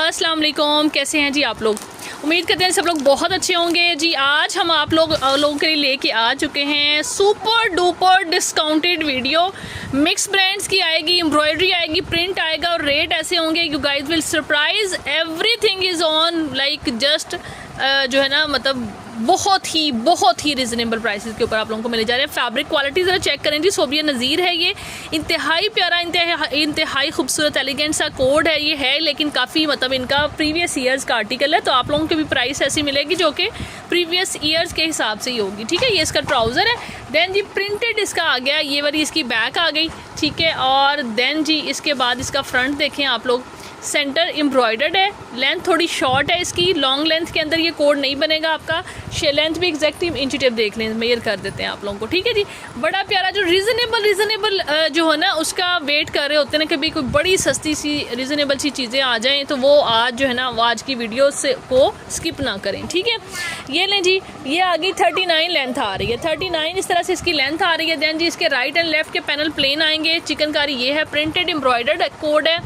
अस्सलाम वालेकुम, कैसे हैं जी आप लोग। उम्मीद करते हैं सब लोग बहुत अच्छे होंगे जी। आज हम आप लोगों के लिए लेके आ चुके हैं super duper discounted video. Mix brands की आएगी, एम्ब्रॉयडरी आएगी, प्रिंट आएगा और रेट ऐसे होंगे you guys will surprise. Everything is on like just जो है ना, मतलब बहुत ही रिजनेबल प्राइसेस के ऊपर आप लोगों को मिले जा रहे हैं। फैब्रिक क्वालिटी ज़रा चेक करें जी। सोबिया नज़ीर है ये, इंतहाई प्यारा, इंतहाई खूबसूरत एलिगेंट सा कोड है ये है, लेकिन काफ़ी मतलब इनका प्रीवियस ईयर्स का आर्टिकल है, तो आप लोगों को भी प्राइस ऐसी मिलेगी जो कि प्रीवियस ईयर्स के हिसाब से ही होगी। ठीक है, ये इसका ट्राउज़र है। देन जी प्रिंटेड इसका आ गया, ये वाली इसकी बैक आ गई। ठीक है, और देन जी इसके बाद इसका फ्रंट देखें आप लोग, सेंटर एम्ब्रॉयडर्ड है, लेंथ थोड़ी शॉर्ट है इसकी, लॉन्ग लेंथ के अंदर ये कोड नहीं बनेगा आपका। लेंथ भी एग्जैक्ट इंची टेप देख लें, मेजर कर देते हैं आप लोगों को। ठीक है जी, बड़ा प्यारा जो रिजनेबल जो है ना उसका वेट कर रहे होते हैं ना, कभी कोई बड़ी सस्ती सी रिजनेबल सी चीज़ें आ जाएँ तो वो आज जो है ना वो आज की वीडियो से को स्किप ना करें। ठीक है, ये लें जी, ये आ गई 39 लेंथ आ रही है, 39 इस तरह से इसकी लेंथ आ रही है। दैन जी इसके राइट एंड लेफ्ट के पैनल प्लेन आएंगे, चिकनकारी ये है, प्रिंटेड एम्ब्रॉयडर्ड कोड है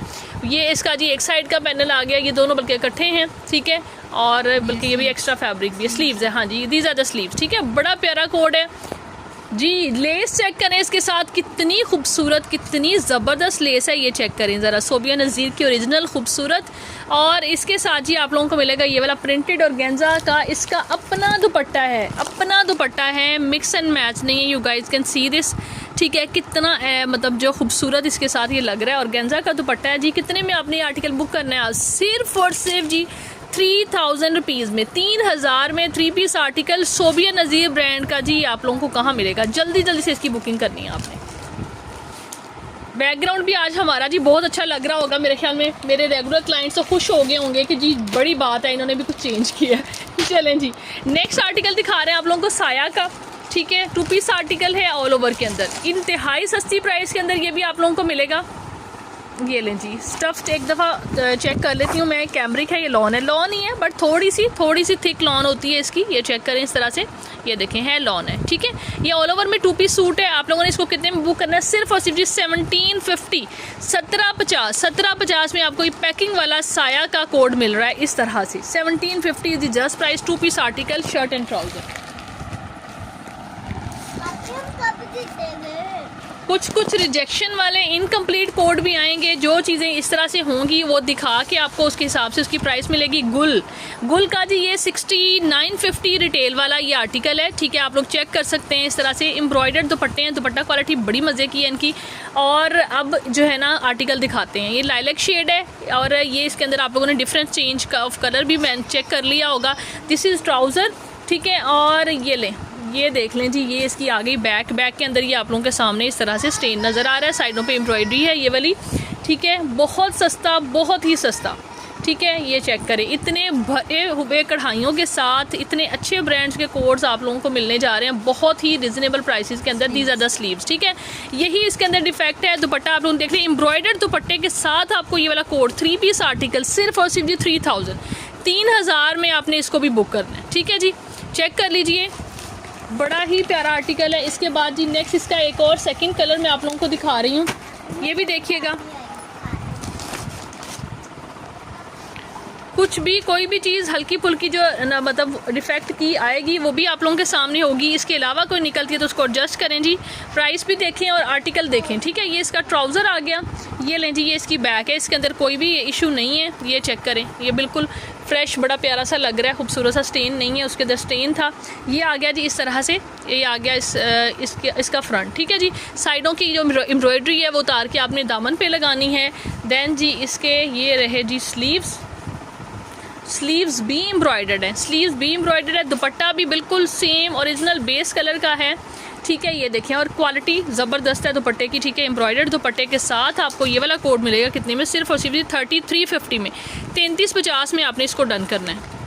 ये इसका जी। एक साइड का पैनल आ गया, ये दोनों बल्कि इकट्ठे हैं। ठीक है, और बल्कि ये भी एक्स्ट्रा फैब्रिक भी है, स्लीव्स है। हाँ जी, दीज आर द स्लीव्स। ठीक है, बड़ा प्यारा कोड है जी। लेस चेक करें इसके साथ, कितनी खूबसूरत, कितनी ज़बरदस्त लेस है, ये चेक करें ज़रा। सोबिया नज़ीर की ओरिजिनल खूबसूरत। और इसके साथ जी आप लोगों को मिलेगा ये वाला प्रिंटेड और गेंजा का इसका अपना दुपट्टा है, अपना दुपट्टा है, मिक्स एंड मैच नहीं है, you guys can see this. ठीक है, कितना मतलब जो खूबसूरत इसके साथ ये लग रहा है, और गेंजा का दुपट्टा है जी। कितने में आपने आर्टिकल बुक करना है आज? सिर्फ और सिर्फ जी 3000 रुपीज़ में, 3000 में 3 पीस आर्टिकल सोबिया नज़ीर ब्रांड का जी आप लोगों को कहाँ मिलेगा। जल्दी से इसकी बुकिंग करनी है आपने। बैकग्राउंड भी आज हमारा जी बहुत अच्छा लग रहा होगा, मेरे ख्याल में मेरे रेगुलर क्लाइंट्स तो खुश हो गए होंगे कि जी बड़ी बात है, इन्होंने भी कुछ चेंज किया है। चलें जी, नेक्स्ट आर्टिकल दिखा रहे हैं आप लोगों को साया का। ठीक है, 2 पीस आर्टिकल है ऑल ओवर के अंदर, इंतहाई सस्ती प्राइस के अंदर ये भी आप लोगों को मिलेगा। ये लें जी, स्टफ एक दफ़ा चेक कर लेती हूँ मैं। कैमरिक है, ये लॉन है, लॉन ही है बट थोड़ी सी थिक लॉन होती है इसकी, ये चेक करें इस तरह से, ये देखें है लॉन है। ठीक है, ये ऑल ओवर में 2 पीस सूट है। आप लोगों ने इसको कितने में बुक करना है? सिर्फ और सिर्फ जी 1750, 1750 में आपको ये पैकिंग वाला साया का कोड मिल रहा है इस तरह से। 1750 is the just price, 2 piece article, shirt and trouser. कुछ रिजेक्शन वाले इनकम्प्लीट कोड भी आएंगे, जो चीज़ें इस तरह से होंगी वो दिखा के आपको उसके हिसाब से उसकी प्राइस मिलेगी। गुल का जी ये 6950 रिटेल वाला ये आर्टिकल है। ठीक है, आप लोग चेक कर सकते हैं इस तरह से। एम्ब्रॉयडर्ड दुपट्टे हैं, दुपट्टा क्वालिटी बड़ी मज़े की है इनकी। और अब जो है ना आर्टिकल दिखाते हैं, ये लाइलैक शेड है और ये इसके अंदर आप लोगों ने डिफरेंट चेंज ऑफ कलर भी मैं चेक कर लिया होगा। This is trouser. ठीक है, और ये लें, ये देख लें जी, ये इसकी आ गई बैक के अंदर ये आप लोगों के सामने इस तरह से स्टेन नज़र आ रहा है। साइडों पे एम्ब्रॉयडरी है ये वाली। ठीक है, बहुत सस्ता, बहुत ही सस्ता। ठीक है, ये चेक करें, इतने भरे हुए कढ़ाइयों के साथ इतने अच्छे ब्रांड्स के कोड्स आप लोगों को मिलने जा रहे हैं बहुत ही रिजनेबल प्राइसेस के अंदर। These are the sleeves. ठीक है, यही इसके अंदर डिफेक्ट है। दुपट्टा आप लोग देख रहे हैं, एम्ब्रॉयडर्ड दुपट्टे के साथ आपको ये वाला कोड 3 पीस आर्टिकल सिर्फ और सिर्फ जी 3000 में आपने इसको भी बुक करना है। ठीक है जी, चेक कर लीजिए, बड़ा ही प्यारा आर्टिकल है। इसके बाद जी नेक्स्ट इसका एक और सेकंड कलर मैं आप लोगों को दिखा रही हूँ, ये भी देखिएगा। कुछ भी कोई भी चीज़ हल्की फुल्की जो मतलब डिफेक्ट की आएगी वो भी आप लोगों के सामने होगी। इसके अलावा कोई निकलती है तो उसको एडजस्ट करें जी। प्राइस भी देखें और आर्टिकल देखें। ठीक है, ये इसका ट्राउज़र आ गया, ये लें जी, ये इसकी बैक है, इसके अंदर कोई भी इशू नहीं है, ये चेक करें, ये बिल्कुल फ्रेश बड़ा प्यारा सा लग रहा है, खूबसूरत सा, स्टेन नहीं है, उसके अंदर स्टेन था। ये आ गया जी इस तरह से, ये आ गया इसका फ्रंट। ठीक है जी, साइडों की जो एम्ब्रॉयडरी है वो उतार के आपने दामन पे लगानी है। देन जी इसके ये रहे जी स्लीव्स भी एम्ब्रॉयडर्ड है, दुपट्टा भी बिल्कुल सेम ओरिजिनल बेस कलर का है। ठीक है, ये देखें, और क्वालिटी ज़बरदस्त है दुपट्टे की। ठीक है, एम्ब्रॉयडर्ड दुपट्टे के साथ आपको ये वाला कोड मिलेगा कितने में? सिर्फ और सिर्फ 3350 में, 3350 में आपने इसको डन करना है।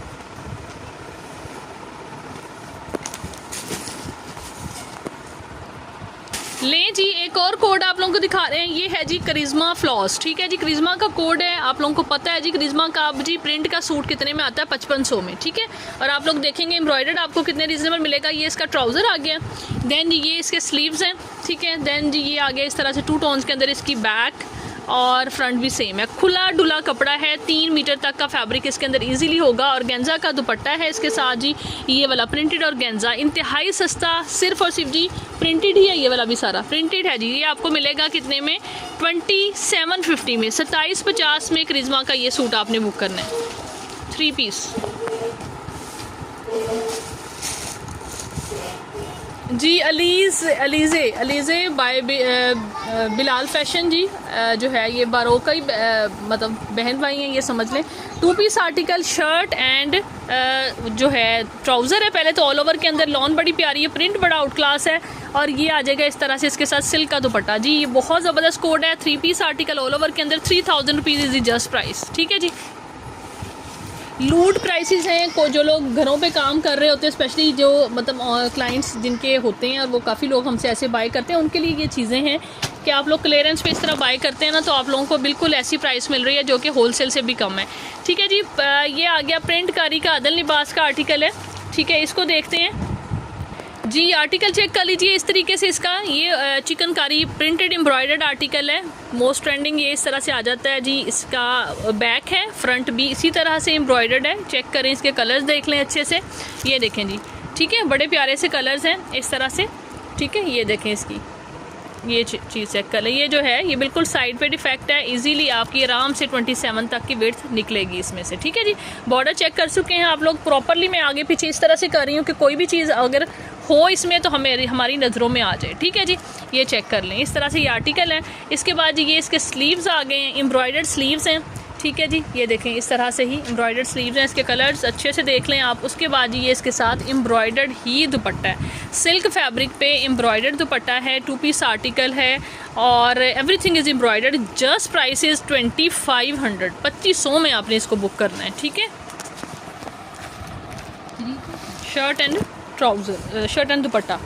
ले जी, एक और कोड आप लोगों को दिखा रहे हैं, ये है जी करिश्मा फ्लॉस। ठीक है जी, करिश्मा का कोड है, आप लोगों को पता है जी करिश्मा का अब जी प्रिंट का सूट कितने में आता है? 5500 में। ठीक है, और आप लोग देखेंगे एम्ब्रॉयडर्ड आपको कितने रीजनेबल मिलेगा। ये इसका ट्राउज़र आ गया, देन ये इसके स्लीव्स हैं। ठीक है, देन जी ये आ गया इस तरह से 2 टोन्स के अंदर इसकी बैक, और फ्रंट भी सेम है। खुला डुला कपड़ा है, 3 मीटर तक का फैब्रिक इसके अंदर इजीली होगा। और गेंजा का दुपट्टा है इसके साथ जी, ये वाला प्रिंटेड और गेंजा इंतहाई सस्ता, सिर्फ और सिर्फ जी प्रिंटेड ही है। ये वाला भी सारा प्रिंटेड है जी। ये आपको मिलेगा कितने में? 2750 में, 2750 में करिश्मा का ये सूट आपने बुक करना है, 3 पीस जी। अलीज़े बाय बिलाल फैशन जी, जो है ये बारो का ही मतलब बहन भाई हैं, ये समझ लें। 2 पीस आर्टिकल, शर्ट एंड जो है ट्राउज़र है। पहले तो ऑल ओवर के अंदर लॉन बड़ी प्यारी है, प्रिंट बड़ा आउट क्लास है, और ये आ जाएगा इस तरह से इसके साथ सिल्क का दुपट्टा जी। ये बहुत ज़बरदस्त कोड है। 3 पीस आर्टिकल ऑल ओवर के अंदर 3000 rupees is the just price, ठीक है जी। लूट प्राइसेस हैं। को जो लोग घरों पे काम कर रहे होते हैं, स्पेशली जो मतलब क्लाइंट्स जिनके होते हैं, और वो काफ़ी लोग हमसे ऐसे बाय करते हैं, उनके लिए ये चीज़ें हैं कि आप लोग क्लियरेंस पे इस तरह बाय करते हैं ना, तो आप लोगों को बिल्कुल ऐसी प्राइस मिल रही है जो कि होलसेल से भी कम है, ठीक है जी। ये आ गया प्रिंटकारी का अदल लिबास का आर्टिकल है, ठीक है। इसको देखते हैं जी। आर्टिकल चेक कर लीजिए इस तरीके से इसका। ये चिकनकारी प्रिंटेड एम्ब्रॉयडर्ड आर्टिकल है, मोस्ट ट्रेंडिंग। ये इस तरह से आ जाता है जी। इसका बैक है, फ्रंट भी इसी तरह से एम्ब्रॉयडर्ड है। चेक करें, इसके कलर्स देख लें अच्छे से। ये देखें जी, ठीक है, बड़े प्यारे से कलर्स हैं इस तरह से, ठीक है। ये देखें इसकी ये चीज़ चेक कर लें। ये जो है ये बिल्कुल साइड पे डिफेक्ट है, इजीली आपकी आराम से 27 तक की विड्थ निकलेगी इसमें से, ठीक है जी। बॉर्डर चेक कर चुके हैं आप लोग प्रॉपरली। मैं आगे पीछे इस तरह से कर रही हूँ कि कोई भी चीज़ अगर हो इसमें तो हमारी नज़रों में आ जाए, ठीक है जी। ये चेक कर लें, इस तरह से ये आर्टिकल है। इसके बाद जी ये इसके स्लीव्स आ गए हैं, एम्ब्रॉयडर्ड स्लीव्स हैं, ठीक है जी। ये देखें इस तरह से ही एम्ब्रॉयडर्ड स्लीव्स हैं। इसके कलर्स अच्छे से देख लें आप। उसके बाद जी ये इसके साथ एम्ब्रॉयडर्ड ही दुपट्टा है, सिल्क फैब्रिक पे एम्ब्रॉयडर्ड दुपट्टा है। 2 पीस आर्टिकल है और everything is embroidered. Just price is 2500, 2500 में आपने इसको बुक करना है, ठीक है। Shirt and trouser, shirt and dupatta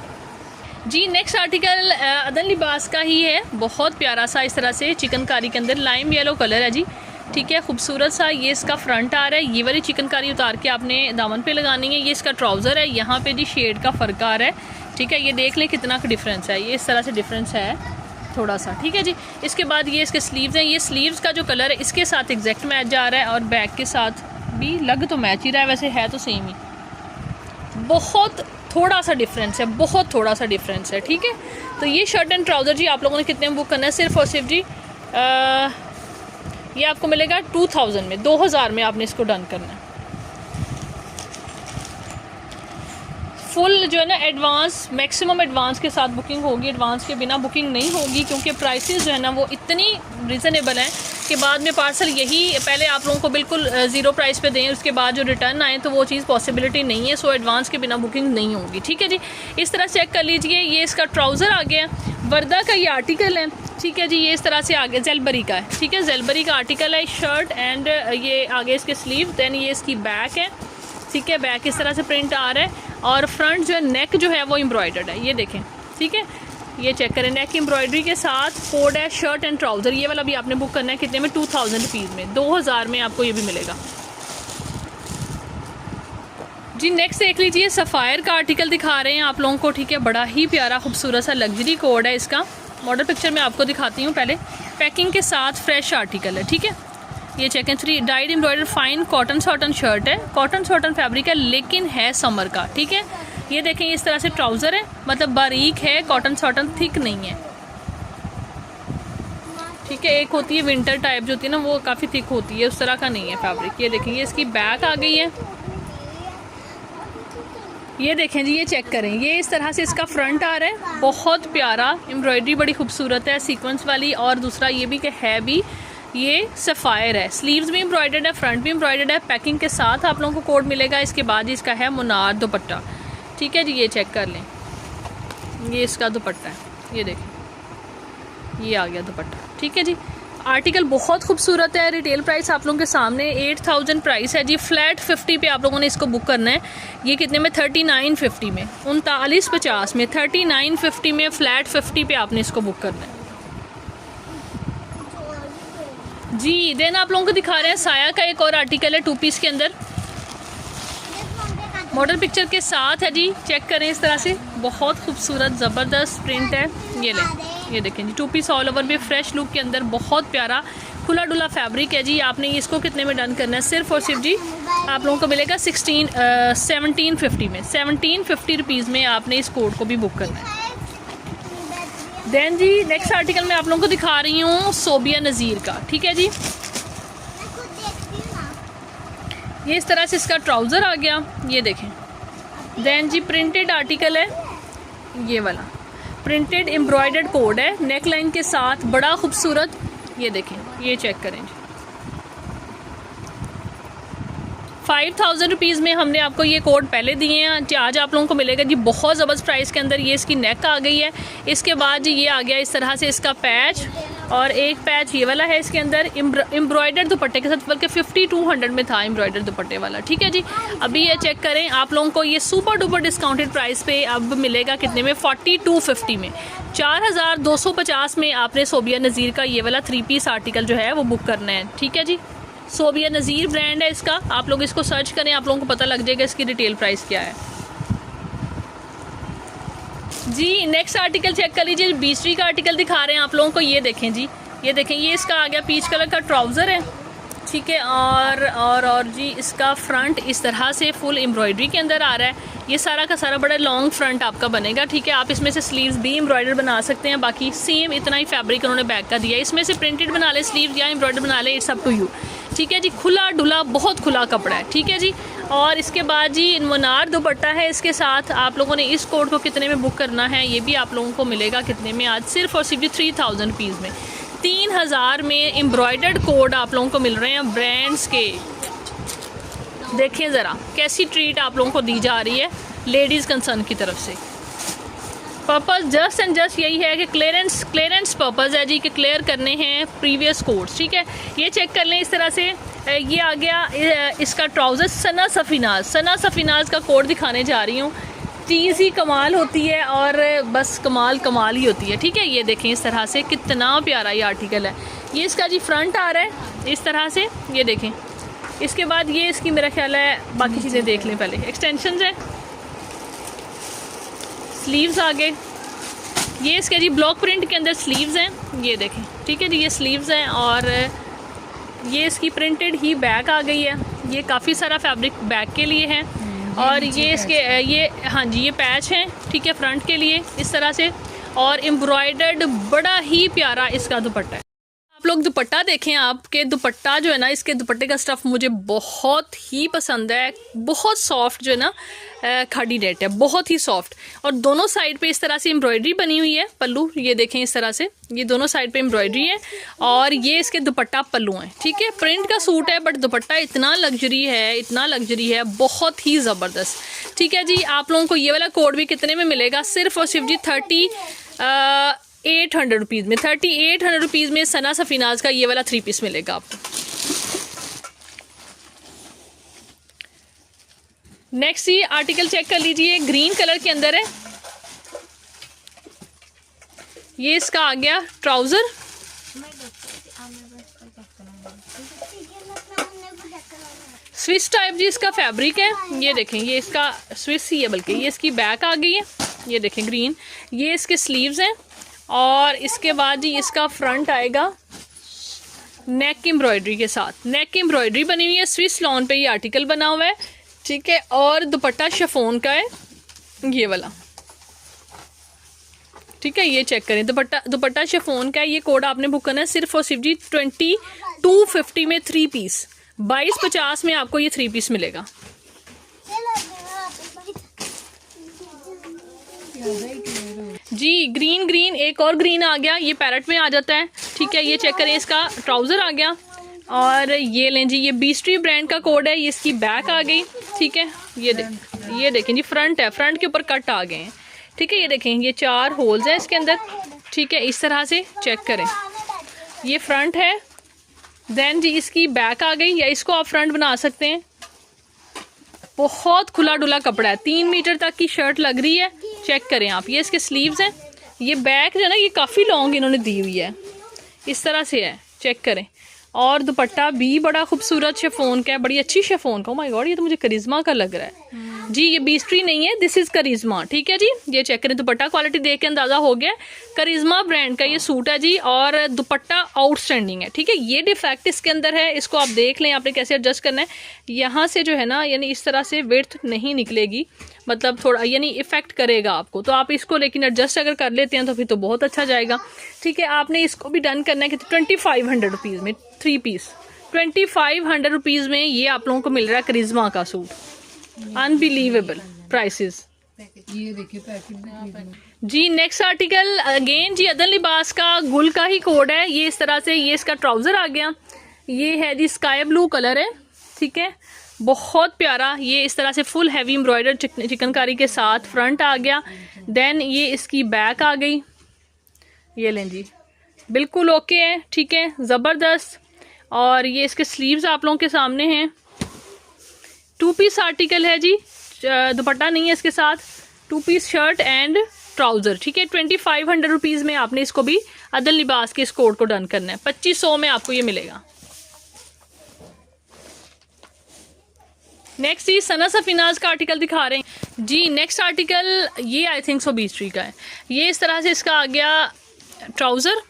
जी। नेक्स्ट आर्टिकल अदन लिबास का ही है, बहुत प्यारा सा इस तरह से चिकनकारी के अंदर लाइम येलो कलर है जी, ठीक है, खूबसूरत सा। ये इसका फ्रंट आ रहा है, ये वाली चिकनकारी उतार के आपने दामन पे लगानी है। ये इसका ट्राउज़र है, यहाँ पे जी शेड का फ़र्क आ रहा है, ठीक है। ये देख लें कितना का डिफरेंस है, ये इस तरह से डिफरेंस है थोड़ा सा, ठीक है जी। इसके बाद ये इसके स्लीव्स हैं। ये स्लीव्स का जो कलर है इसके साथ एग्जैक्ट मैच जा रहा है, और बैक के साथ भी लग तो मैच ही रहा है, वैसे है तो सेम ही, बहुत थोड़ा सा डिफरेंस है, बहुत थोड़ा सा डिफरेंस है, ठीक है। तो ये शर्ट एंड ट्राउज़र जी आप लोगों ने कितने में बुक करना है? सिर्फ और सिर्फ जी ये आपको मिलेगा 2000 में, 2000 में आपने इसको डन करना है। फुल जो है ना एडवांस, मैक्सिमम एडवांस के साथ बुकिंग होगी, एडवांस के बिना बुकिंग नहीं होगी, क्योंकि प्राइसेस जो है ना वो इतनी रिजनेबल हैं कि बाद में पार्सल यही पहले आप लोगों को बिल्कुल ज़ीरो प्राइस पे दें, उसके बाद जो रिटर्न आए तो वो चीज़ पॉसिबिलिटी नहीं है। सो एडवांस के बिना बुकिंग नहीं होगी, ठीक है जी। इस तरह चेक कर लीजिए। ये इसका ट्राउज़र आ गया, वर्दा का ये आर्टिकल है, ठीक है जी। ये इस तरह से आगे जेलबरी का है, ठीक है, जेलबरी का आर्टिकल है। शर्ट एंड ये आगे इसके स्लीव, देन ये इसकी बैक है, ठीक है। बैक इस तरह से प्रिंट आ रहा है, और फ्रंट जो है नेक जो है वो एम्ब्रॉयडर्ड है, ये देखें, ठीक है। ये चेक करें, नेक एम्ब्रॉयडरी के साथ कोड है शर्ट एंड ट्राउज़र। ये वाला भी आपने बुक करना है कितने में? 2000 रुपीज़ में, 2000 में आपको ये भी मिलेगा जी। नेक्स्ट देख लीजिए, सफ़ायर का आर्टिकल दिखा रहे हैं आप लोगों को, ठीक है। बड़ा ही प्यारा खूबसूरत सा लग्जरी कोड है इसका। मॉडल पिक्चर मैं आपको दिखाती हूँ पहले। पैकिंग के साथ फ्रेश आर्टिकल है, ठीक है। ये check and 3 dyed embroider fine cotton shirt है, कॉटन फैब्रिक है, लेकिन है समर का, ठीक है। ये देखें इस तरह से ट्राउज़र है, मतलब बारीक है, कॉटन थिक नहीं है, ठीक है। एक होती है विंटर टाइप जो होती है ना, वो काफ़ी थिक होती है, उस तरह का नहीं है फैब्रिक। ये देखें, ये इसकी बैक आ गई है, ये देखें जी। ये चेक करें, ये इस तरह से इसका फ्रंट आ रहा है, बहुत प्यारा एम्ब्रॉयडरी बड़ी खूबसूरत है सीक्वेंस वाली। और दूसरा ये भी कि है भी ये सफ़ायर है, स्लीव्स भी एम्ब्रॉयडर्ड है, फ्रंट भी एम्ब्रॉयडर्ड है। पैकिंग के साथ आप लोगों को कोड मिलेगा। इसके बाद इसका है मुनार दुपट्टा, ठीक है जी। ये चेक कर लें, ये इसका दुपट्टा है, ये देखें, ये आ गया दुपट्टा, ठीक है जी। आर्टिकल बहुत खूबसूरत है। रिटेल प्राइस आप लोगों के सामने 8000 प्राइस है जी। फ्लैट 50 पे आप लोगों ने इसको बुक करना है। ये कितने में? 3950 में, 3950 में, 3950 में, फ्लैट 50 पे आपने इसको बुक करना है जी। देन आप लोगों को दिखा रहे हैं साया का एक और आर्टिकल है 2 पीस के अंदर, मॉडल पिक्चर के साथ है जी। चेक करें इस तरह से, बहुत खूबसूरत ज़बरदस्त प्रिंट है, ये लें, ये देखें जी, 2 पीस ऑल ओवर में फ्रेश लुक के अंदर बहुत प्यारा खुला डुला फैब्रिक है जी। आपने इसको कितने में डन करना है? सिर्फ और सिर्फ जी आप लोगों को मिलेगा 1750 में, 1750 रुपीज़ में आपने इस कोड को भी बुक करना है। देन जी नेक्स्ट आर्टिकल मैं आप लोगों को दिखा रही हूँ सोबिया नज़ीर का, ठीक है जी। ये इस तरह से इसका ट्राउज़र आ गया, ये देखें। देन जी प्रिंटेड आर्टिकल है, ये वाला प्रिंटेड एम्ब्रॉयडर्ड कोड है नेक लाइन के साथ, बड़ा खूबसूरत। ये देखें, ये चेक करें जी। 5000 रुपीज़ में हमने आपको ये कोड पहले दिए हैं, आज आप लोगों को मिलेगा जी बहुत ज़बरदस्त प्राइस के अंदर। ये इसकी नेक आ गई है, इसके बाद जी ये आ गया इस तरह से इसका पैच, और एक पैच ये वाला है इसके अंदर एम्ब्रॉयडर्ड दुपट्टे के साथ, बल्कि 5200 में था एम्ब्रॉयडर्ड दुपट्टे वाला, ठीक है जी। अभी ये चेक करें, आप लोगों को ये सुपर डुपर डिस्काउंटेड प्राइस पे अब मिलेगा कितने में? 4250 में, 4250 में आपने सोबिया नज़ीर का ये वाला 3 पीस आर्टिकल जो है वो बुक करना है, ठीक है जी। सोबिया नज़ीर ब्रांड है इसका, आप लोग इसको सर्च करें, आप लोगों को पता लग जाएगा इसकी रिटेल प्राइस क्या है जी। नेक्स्ट आर्टिकल चेक कर लीजिए, बीचरी का आर्टिकल दिखा रहे हैं आप लोगों को। ये देखें जी, ये देखें, ये इसका आ गया पीच कलर का ट्राउज़र है, ठीक है। और जी इसका फ्रंट इस तरह से फुल एम्ब्रॉयडरी के अंदर आ रहा है। ये सारा का सारा बड़ा लॉन्ग फ्रंट आपका बनेगा, ठीक है। आप इसमें से स्लीव्स भी एम्ब्रॉयडर बना सकते हैं, बाकी सेम इतना ही फैब्रिक उन्होंने बैक का दिया है। इसमें से प्रिंटेड बना ले स्लीव या एम्ब्रॉयडर बना ले, इट्स अप टू यू, ठीक है जी। खुला डुला बहुत खुला कपड़ा है, ठीक है जी। और इसके बाद जी मुनार दुपट्टा है इसके साथ। आप लोगों ने इस कोड को कितने में बुक करना है? ये भी आप लोगों को मिलेगा कितने में? आज सिर्फ और सिर्फ 3000 रुपीज़ में, 3000 में एम्ब्रॉयडर्ड कोड आप लोगों को मिल रहे हैं ब्रांड्स के। देखें ज़रा कैसी ट्रीट आप लोगों को दी जा रही है लेडीज़ कंसर्न की तरफ से। पर्पस जस्ट एंड जस्ट यही है कि क्लियरेंस पर्पस है जी, कि क्लियर करने हैं प्रीवियस कोड्स, ठीक है। ये चेक कर लें इस तरह से। ये आ गया इसका ट्राउज़र सना सफ़ीनाज का कोड दिखाने जा रही हूँ। चीज़ ही कमाल होती है और बस कमाल ही होती है, ठीक है। ये देखें इस तरह से कितना प्यारा ये आर्टिकल है। ये इसका जी फ्रंट आ रहा है इस तरह से, ये देखें। इसके बाद ये इसकी मेरा ख्याल है, बाकी चीज़ें देख लें पहले। एक्सटेंशंस है, स्लीव्स आ गए। ये इसके जी ब्लॉक प्रिंट के अंदर स्लीव्स हैं, ये देखें, ठीक है जी। ये स्लीव्स हैं और ये इसकी प्रिंटेड ही बैक आ गई है। ये काफ़ी सारा फैब्रिक बैक के लिए है, और ये इसके ये हाँ जी ये पैच हैं, ठीक है, फ्रंट के लिए इस तरह से। और एम्ब्रॉयडर्ड बड़ा ही प्यारा इसका दुपट्टा है। आप लोग दुपट्टा देखें, आपके दुपट्टा जो है ना, इसके दुपट्टे का स्टफ़ मुझे बहुत ही पसंद है। बहुत सॉफ्ट जो है ना खाड़ी नेट है, बहुत ही सॉफ्ट। और दोनों साइड पे इस तरह से एम्ब्रॉयडरी बनी हुई है। पल्लू ये देखें इस तरह से, ये दोनों साइड पे एम्ब्रॉयडरी है, और ये इसके दुपट्टा पल्लू हैं, ठीक है। प्रिंट का सूट है बट दुपट्टा इतना लग्जरी है, बहुत ही ज़बरदस्त, ठीक है जी। आप लोगों को ये वाला कोड भी कितने में मिलेगा? सिर्फ और सिर्फ जी 3800 रुपीज़ में, 3800 रुपीज़ में सना सफ़ीनाज का ये वाला 3 पीस मिलेगा आपको। नेक्स्ट ये आर्टिकल चेक कर लीजिए, ग्रीन कलर के अंदर है। ये इसका आ गया ट्राउज़र, स्विस टाइप जी इसका फैब्रिक है। ये देखें, ये इसका स्विस ही है, बल्कि ये इसकी बैक आ गई है, ये देखें ग्रीन। ये इसके स्लीव्स हैं, और इसके बाद जी इसका फ्रंट आएगा नेक एम्ब्रॉयडरी के साथ। नेक एम्ब्रॉयडरी बनी हुई है, स्विस लॉन पे ये आर्टिकल बना हुआ है, ठीक है। और दुपट्टा शिफॉन का है ये वाला, ठीक है। ये चेक करें, दुपट्टा शिफॉन का है। ये कोड आपने बुक करना है सिर्फ और सिर्फ जी 2250 में 3 पीस, 2250 में आपको ये 3 पीस मिलेगा। जी ग्रीन एक और ग्रीन आ गया, ये पैरेट में आ जाता है, ठीक है। ये चेक करें, इसका ट्राउज़र आ गया, और ये लें जी, ये बीस्ट्री ब्रांड का कोड है। ये इसकी बैक आ गई, ठीक है। ये देखें जी फ्रंट है, फ्रंट के ऊपर कट आ गए हैं, ठीक है। ये देखें, ये 4 होल्स हैं इसके अंदर, ठीक है। इस तरह से चेक करें, ये फ्रंट है। देन जी इसकी बैक आ गई, या इसको आप फ्रंट बना सकते हैं। बहुत खुला डुला कपड़ा है, 3 मीटर तक की शर्ट लग रही है, चेक करें आप। ये इसके स्लीव्स हैं। ये बैक जो है ना, ये काफ़ी लॉन्ग इन्होंने दी हुई है, इस तरह से है, चेक करें। और दुपट्टा भी बड़ा खूबसूरत शिफॉन का है, बड़ी अच्छी शिफॉन का। ओह माय गॉड, ये तो मुझे करिश्मा का लग रहा है। जी ये बीस्ट्री नहीं है, दिस इज़ करिश्मा, ठीक है जी। ये चेक करें, दुपट्टा क्वालिटी देख के अंदाज़ा हो गया, करिश्मा ब्रांड का ये सूट है जी, और दुपट्टा आउटस्टैंडिंग है, ठीक है। ये डिफेक्ट इसके अंदर है, इसको आप देख लें, आपने कैसे एडजस्ट करना है। यहाँ से जो है ना, यानी इस तरह से विड्थ नहीं निकलेगी, मतलब थोड़ा यानी इफेक्ट करेगा आपको, तो आप इसको लेकिन एडजस्ट अगर कर लेते हैं तो फिर तो बहुत अच्छा जाएगा, ठीक है। आपने इसको भी डन करना है कि 2500 रुपीज़ में 3 पीस, 2500 रुपीज़ में ये आप लोगों को मिल रहा है करिश्मा का सूट। Unbelievable prices. ये देखिए पैकेट जी नेक्स्ट आर्टिकल अगेन जी अदन लिबास का गुल का ही कोड है। ये इस तरह से ये इसका ट्राउज़र आ गया, ये है जी स्काई ब्लू कलर है, ठीक है, बहुत प्यारा। ये इस तरह से फुल हैवी एम्ब्रॉयडर चिकनकारी के साथ फ्रंट आ गया। देन ये इसकी बैक आ गई, ये लें जी, बिल्कुल ओके है, ठीक है, ज़बरदस्त। और ये इसके स्लीव्स आप लोगों के सामने हैं। 2 पीस आर्टिकल है जी, दुपट्टा नहीं है इसके साथ, 2 पीस शर्ट एंड ट्राउज़र, ठीक है। 2500 रुपीज़ में आपने इसको भी अदल लिबास के इस कोड को डन करना है। 2500 में आपको ये मिलेगा। नेक्स्ट जी सना सफीनाज का आर्टिकल दिखा रहे हैं जी। नेक्स्ट आर्टिकल ये आई थिंक सो बीस्ट्री का है। ये इस तरह से इसका आ गया ट्राउज़र,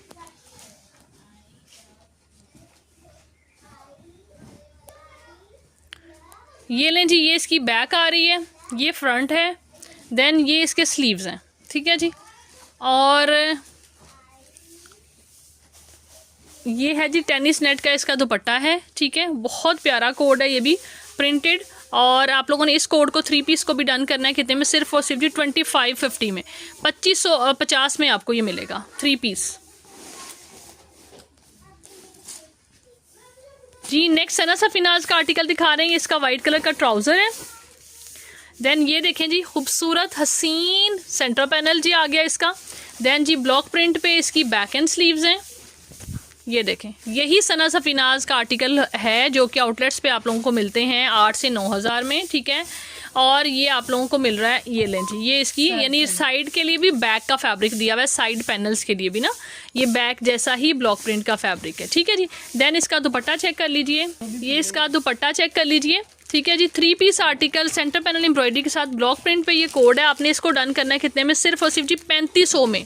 ये लें जी, ये इसकी बैक आ रही है, ये फ्रंट है, देन ये इसके स्लीव्स हैं, ठीक है जी। और ये है जी टेनिस नेट का इसका दुपट्टा है, ठीक है, बहुत प्यारा कोड है, ये भी प्रिंटेड। और आप लोगों ने इस कोड को 3 पीस को भी डन करना है कितने में, सिर्फ और सिर्फ जी 2550 में, 2550 में आपको ये मिलेगा 3 पीस जी। नेक्स्ट सना सफीनाज का आर्टिकल दिखा रहे हैं, इसका वाइट कलर का ट्राउज़र है। देन ये देखें जी खूबसूरत हसीन सेंटर पैनल जी आ गया इसका। देन जी ब्लॉक प्रिंट पे इसकी बैक एंड स्लीव्स हैं, ये देखें, यही सना सफीनाज का आर्टिकल है जो कि आउटलेट्स पे आप लोगों को मिलते हैं 8 से 9000 में, ठीक है। और ये आप लोगों को मिल रहा है, ये लें जी, ये इसकी यानी साइड के लिए भी बैक का फैब्रिक दिया हुआ है, साइड पैनल्स के लिए भी ना ये बैक जैसा ही ब्लॉक प्रिंट का फैब्रिक है, ठीक है जी। देन इसका दुपट्टा चेक कर लीजिए, ये इसका दुपट्टा चेक कर लीजिए, ठीक है जी। 3 piece article centre panel embroidery के साथ ब्लॉक प्रिंट पे ये कोड है। आपने इसको डन करना है कितने में, सिर्फ और सिर्फ जी 3500 में,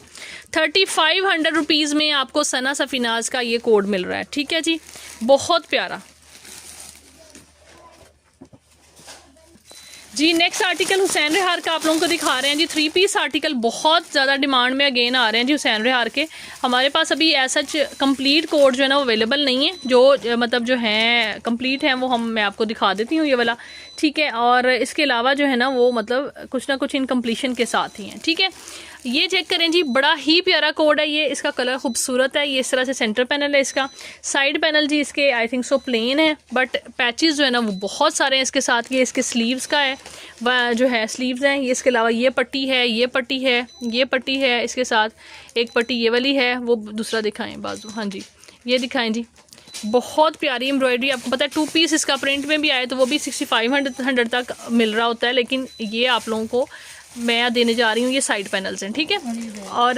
3500 रुपीज़ में आपको सना सफीनाज का ये कोड मिल रहा है, ठीक है जी, बहुत प्यारा जी। नेक्स्ट आर्टिकल हुसैन रेहार का आप लोगों को दिखा रहे हैं जी। 3 पीस आर्टिकल बहुत ज़्यादा डिमांड में अगेन आ रहे हैं जी हुसैन रेहार के। हमारे पास अभी ऐसा कंप्लीट कोड जो है ना वो अवेलेबल नहीं है, जो मतलब जो हैं कंप्लीट हैं वो मैं आपको दिखा देती हूँ ये वाला, ठीक है। और इसके अलावा जो है ना वो मतलब कुछ ना कुछ इनकम्प्लीशन के साथ ही हैं, ठीक है। ये चेक करें जी, बड़ा ही प्यारा कोड है ये, इसका कलर खूबसूरत है। ये इस तरह से सेंटर पैनल है इसका, साइड पैनल जी इसके आई थिंक सो प्लेन है, बट पैचेस जो है ना वो बहुत सारे हैं इसके साथ। ये इसके स्लीव्स का है, वह जो है स्लीव्स हैं ये, इसके अलावा ये पट्टी है, ये पट्टी है, ये पट्टी है, इसके साथ एक पट्टी ये वाली है, वो दूसरा दिखाएं बाजू, हाँ जी ये दिखाएं जी, बहुत प्यारी एम्ब्रॉयडरी। आपको पता है 2 पीस इसका प्रिंट में भी आए तो वो भी 6500 तक मिल रहा होता है, लेकिन ये आप लोगों को मैं देने जा रही हूँ, ये साइड पैनल्स हैं, ठीक है। और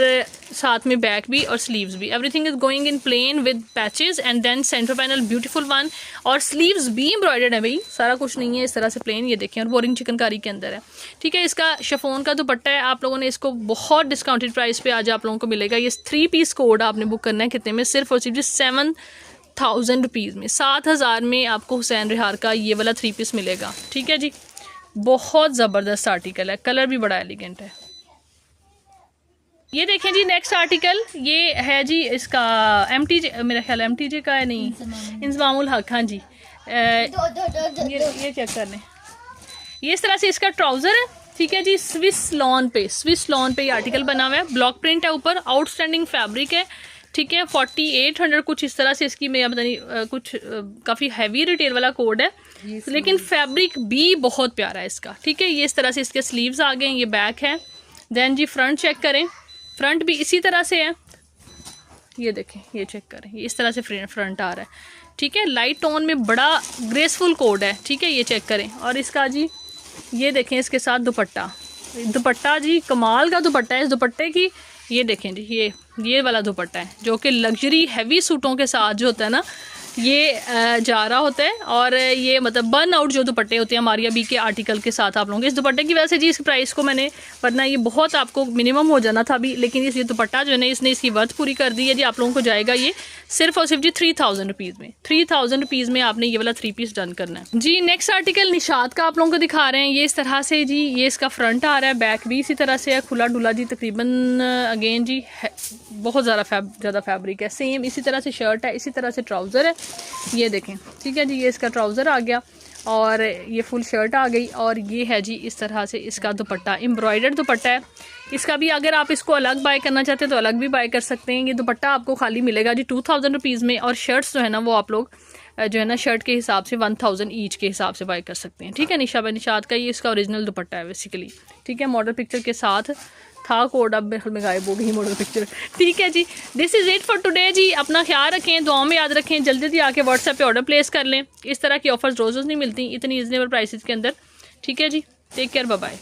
साथ में बैक भी और स्लीव्स भी, everything is going in plain with patches and then centre panel beautiful one, और स्लीव्स भी एम्ब्रॉयडर्ड है भाई, सारा कुछ नहीं है इस तरह से प्लेन, ये देखें, और बोरिंग चिकनकारी के अंदर है, ठीक है। इसका शिफॉन का दुपट्टा है, आप लोगों ने इसको बहुत डिस्काउंटेड प्राइस पे आज आप लोगों को मिलेगा। ये 3 पीस कोड आपने बुक करना है कितने में, सिर्फ और सिर्फ 7000 रुपीज़ में, 7000 में आपको हुसैन रेहार का ये वाला 3 पीस मिलेगा, ठीक है जी। बहुत ज़बरदस्त आर्टिकल है, कलर भी बड़ा एलिगेंट है। ये देखें जी नेक्स्ट आर्टिकल, ये है जी इसका MTJ, मेरा ख्याल MTJ का है, नहीं इंजमामुल हक, हाँ जी। ये चेक कर लें, ये इस तरह से इसका ट्राउज़र है, ठीक है जी। स्विस लॉन पे ये आर्टिकल बना हुआ है, ब्लॉक प्रिंट है ऊपर, आउटस्टैंडिंग फैब्रिक है, ठीक है। 4800 कुछ इस तरह से इसकी, मैं पता नहीं कुछ काफ़ी हैवी रिटेल वाला कोड है, लेकिन फैब्रिक भी बहुत प्यारा है इसका, ठीक है। ये इस तरह से इसके स्लीव्स आ गए हैं, ये बैक है। देन जी फ्रंट चेक करें, फ्रंट भी इसी तरह से है, ये देखें, ये चेक करें, ये इस तरह से फ्रंट आ रहा है, ठीक है। लाइट टोन में बड़ा ग्रेसफुल कोड है, ठीक है, ये चेक करें। और इसका जी ये देखें, इसके साथ दुपट्टा जी कमाल का दुपट्टा है। इस दुपट्टे की ये देखें जी, ये वाला दुपट्टा है जो कि लग्जरी हैवी सूटों के साथ जो होता है ना, ये जा रहा होता है और ये मतलब बर्न आउट जो दुपट्टे होते हैं हमारी अभी के आर्टिकल के साथ आप लोगों के। इस दुपट्टे की वजह से जी इस प्राइस को मैंने, वरना ये बहुत आपको मिनिमम हो जाना था अभी, लेकिन ये दुपट्टा जो है ना इसने इसकी वर्थ पूरी कर दी है जी। आप लोगों को जाएगा ये सिर्फ और सिर्फ जी 3000 रुपीज़ में। 3000 रुपीज़ में आपने ये वाला 3 पीस डन करना है जी। नेक्स्ट आर्टिकल निशात का आप लोगों को दिखा रहे हैं। ये इस तरह से जी, ये इसका फ्रंट आ रहा है, बैक भी इसी तरह से है, खुला डुला जी तकरीबन। अगेन जी बहुत ज़्यादा फैब्रिक है, सेम इसी तरह से शर्ट है, इसी तरह से ट्राउज़र है, ये देखें, ठीक है जी। ये इसका ट्राउज़र आ गया और ये फुल शर्ट आ गई, और ये है जी इस तरह से इसका दुपट्टा, एम्ब्रॉयडर्ड दुपट्टा है इसका भी। अगर आप इसको अलग बाय करना चाहते हैं तो अलग भी बाय कर सकते हैं। ये दुपट्टा आपको खाली मिलेगा जी 2000 रुपीज़ में, और शर्ट्स जो है ना वो आप लोग जो है ना शर्ट के हिसाब से 1000 ईच के हिसाब से बाय कर सकते हैं, ठीक है। निशा निशात का ये इसका ओरिजिनल दुपट्टा है बेसिकली, ठीक है। मॉडल पिक्चर के साथ था कोड, अब में गायब हो गई मॉडल पिक्चर, ठीक है जी। This is it for today जी। अपना ख्याल रखें, दुआओं में याद रखें, जल्दी जल्दी आके व्हाट्सएप पे ऑर्डर प्लेस कर लें। इस तरह की ऑफर्स रोज़ नहीं मिलती इतनी रीजनेबल प्राइसेस के अंदर, ठीक है जी। Take care, bye bye.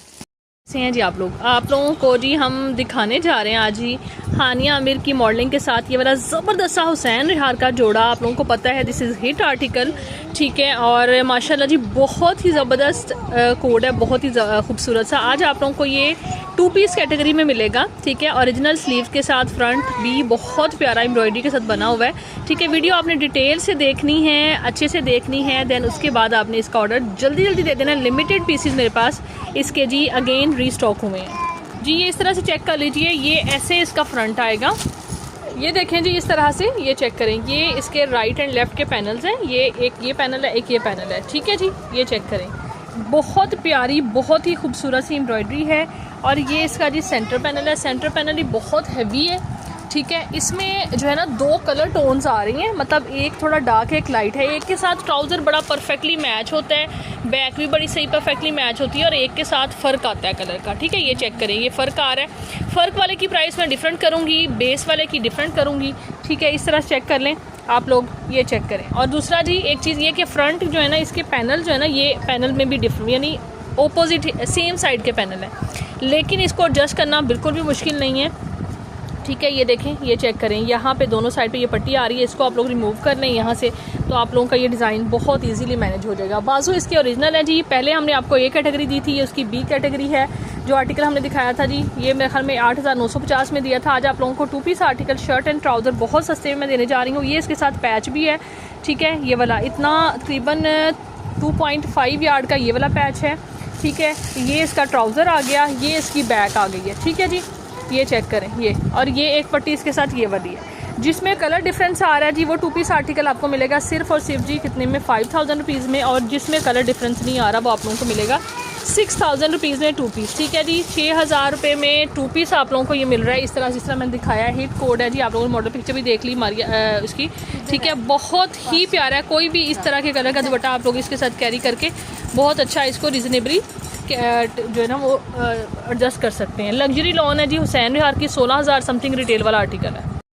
से हैं जी आप लोगों को जी हम दिखाने जा रहे हैं आज ही हानिया आमिर की मॉडलिंग के साथ ये वाला ज़बरदस्त सा हुसैन रिहार का जोड़ा। आप लोगों को पता है दिस इज़ हिट आर्टिकल, ठीक है। और माशाल्लाह जी बहुत ही ज़बरदस्त कोड है, बहुत ही खूबसूरत सा। आज आप लोगों को ये 2 पीस कैटेगरी में मिलेगा, ठीक है। ओरिजिनल स्लीव के साथ, फ्रंट भी बहुत प्यारा एम्ब्रॉयडरी के साथ बना हुआ है, ठीक है। वीडियो आपने डिटेल से देखनी है, अच्छे से देखनी है, देन उसके बाद आपने इसका ऑर्डर जल्दी जल्दी दे देना। लिमिटेड पीसेस मेरे पास इसके जी अगेन रीस्टॉक हुए हैं जी। ये इस तरह से चेक कर लीजिए, ये ऐसे इसका फ्रंट आएगा, ये देखें जी इस तरह से, ये चेक करें, ये इसके राइट एंड लेफ्ट के पैनल्स हैं, ये एक ये पैनल है, एक ये पैनल है, ठीक है जी। ये चेक करें, बहुत प्यारी बहुत ही खूबसूरत सी एम्ब्रॉयडरी है। और ये इसका जी सेंटर पैनल है, सेंटर पैनल ही बहुत हैवी है, ठीक है। इसमें जो है ना 2 कलर टोन्स आ रही हैं, मतलब एक थोड़ा डार्क एक लाइट है। एक के साथ ट्राउज़र बड़ा परफेक्टली मैच होता है, बैक भी बड़ी सही परफेक्टली मैच होती है, और एक के साथ फ़र्क आता है कलर का, ठीक है। ये चेक करें, ये फ़र्क आ रहा है। फ़र्क वाले की प्राइस मैं डिफरेंट करूँगी, बेस वाले की डिफरेंट करूँगी, ठीक है। इस तरह से चेक कर लें आप लोग, ये चेक करें। और दूसरा जी एक चीज़ ये कि फ्रंट जो है ना इसके पैनल जो है ना, ये पैनल में भी डिफरेंट, यानी ओपोजिट सेम साइड के पैनल है, लेकिन इसको एडजस्ट करना बिल्कुल भी मुश्किल नहीं है, ठीक है। ये देखें, ये चेक करें, यहाँ पे दोनों साइड पे ये पट्टी आ रही है, इसको आप लोग रिमूव कर लें यहाँ से, तो आप लोगों का ये डिज़ाइन बहुत इजीली मैनेज हो जाएगा। बाजू इसके ओरिजिनल है जी, पहले हमने आपको ए कैटेगरी दी थी, ये उसकी बी कैटेगरी है। जो आर्टिकल हमने दिखाया था जी, ये मेरे ख्याल में 8950 में दिया था। आज आप लोगों को 2 piece article shirt and trouser बहुत सस्ते में मैं देने जा रही हूँ। ये इसके साथ पैच भी है, ठीक है। ये वाला इतना तकरीबन 2.5 यार्ड का ये वाला पैच है, ठीक है। ये इसका ट्राउज़र आ गया, ये इसकी बैक आ गई है, ठीक है जी। ये चेक करें, ये और ये एक पट्टी इसके साथ ये वाली है, जिसमें कलर डिफरेंस आ रहा है जी। वो 2 पीस आर्टिकल आपको मिलेगा सिर्फ और सिर्फ जी कितने में, 5000 रुपीज़ में। और जिसमें कलर डिफरेंस नहीं आ रहा वो आप लोगों को मिलेगा 6000 रुपीज़ में 2 पीस, ठीक है जी। 6000 रुपये में 2 पीस आप लोगों को ये मिल रहा है इस तरह, जिस तरह मैंने दिखाया है। हिट कोड है जी, आप लोगों ने मॉडल पिक्चर भी देख ली उसकी, ठीक है। बहुत ही प्यारा है, कोई भी इस तरह के कलर का दुपट्टा आप लोग इसके साथ कैरी करके बहुत अच्छा इसको रीजनेबली जो है ना वो एडजस्ट कर सकते हैं। लग्जरी लॉन है जी हुसैन विहार की, 16000 समथिंग रिटेल वाला आर्टिकल है।